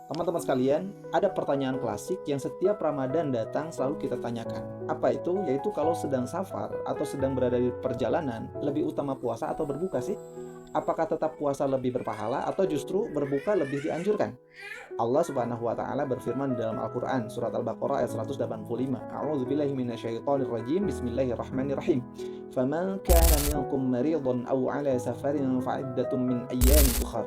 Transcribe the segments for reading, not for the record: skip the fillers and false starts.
Teman-teman sekalian, ada pertanyaan klasik yang setiap Ramadan datang selalu kita tanyakan. Apa itu? Yaitu kalau sedang safar atau sedang berada di perjalanan, lebih utama puasa atau berbuka sih? Apakah tetap puasa lebih berpahala atau justru berbuka lebih dianjurkan? Allah Subhanahu wa taala berfirman di dalam Al-Qur'an surat Al-Baqarah ayat 185. A'udzubillahi minasyaitonirrajim. Bismillahirrahmanirrahim. Faman kana minkum maridan aw 'ala safarin fa'iddatun min ayyamin ukhra.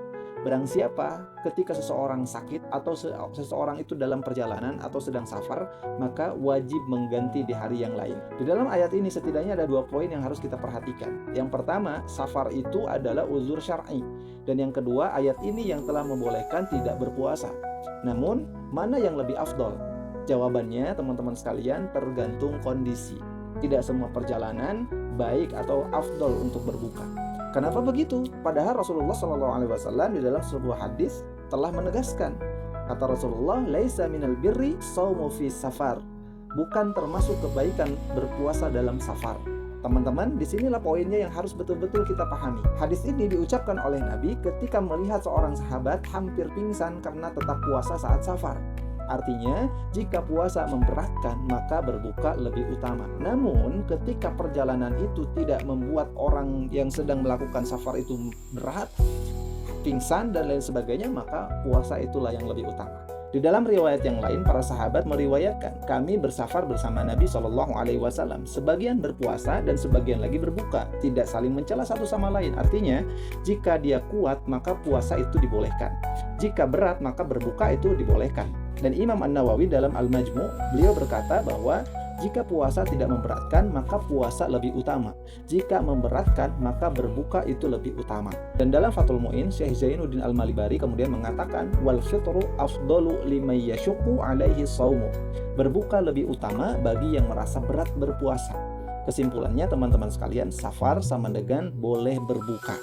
Barang siapa ketika seseorang sakit atau seseorang itu dalam perjalanan atau sedang safar, maka wajib mengganti di hari yang lain. Di dalam ayat ini setidaknya ada 2 poin yang harus kita perhatikan. Yang pertama, safar itu adalah uzur syar'i. Dan yang kedua, ayat ini yang telah membolehkan tidak berpuasa. Namun, mana yang lebih afdol? Jawabannya, teman-teman sekalian, tergantung kondisi. Tidak semua perjalanan baik atau afdol untuk berbuka. Kenapa begitu? Padahal Rasulullah SAW di dalam sebuah hadis telah menegaskan. Kata Rasulullah, "Laisa minal birri shaumu fi safar." Bukan termasuk kebaikan berpuasa dalam safar. Teman-teman, disinilah poinnya yang harus betul-betul kita pahami. Hadis ini diucapkan oleh Nabi ketika melihat seorang sahabat hampir pingsan karena tetap puasa saat safar. Artinya, jika puasa memberatkan, maka berbuka lebih utama. Namun, ketika perjalanan itu tidak membuat orang yang sedang melakukan safar itu berat, pingsan, dan lain sebagainya, maka puasa itulah yang lebih utama. Di dalam riwayat yang lain, para sahabat meriwayatkan, kami bersafar bersama Nabi SAW. Sebagian berpuasa dan sebagian lagi berbuka, tidak saling mencela satu sama lain. Artinya, jika dia kuat, maka puasa itu dibolehkan. Jika berat, maka berbuka itu dibolehkan. Dan Imam An-Nawawi dalam Al-Majmu', beliau berkata bahwa jika puasa tidak memberatkan, maka puasa lebih utama. Jika memberatkan, maka berbuka itu lebih utama. Dan dalam Fathul Mu'in, Syekh Zainuddin Al-Malibari kemudian mengatakan, wal fitru afdalu liman yasyuqqu alaihi shaumu. Berbuka lebih utama bagi yang merasa berat berpuasa. Kesimpulannya, teman-teman sekalian, safar sama dengan boleh berbuka.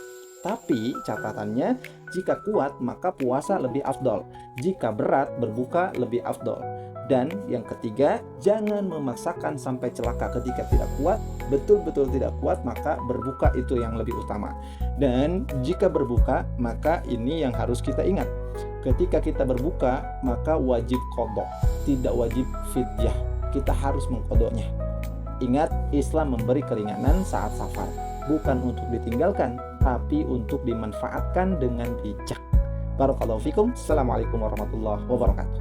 Tapi catatannya, jika kuat maka puasa lebih afdol. Jika berat, berbuka lebih afdol. Dan yang ketiga, jangan memaksakan sampai celaka ketika tidak kuat. Betul-betul tidak kuat, maka berbuka itu yang lebih utama. Dan jika berbuka, maka ini yang harus kita ingat. Ketika kita berbuka, maka wajib qadha, tidak wajib fidyah. Kita harus mengqadhanya. Ingat, Islam memberi keringanan saat safar. Bukan untuk ditinggalkan, tapi untuk dimanfaatkan dengan bijak. Barakallahu fikum. Assalamualaikum warahmatullahi wabarakatuh.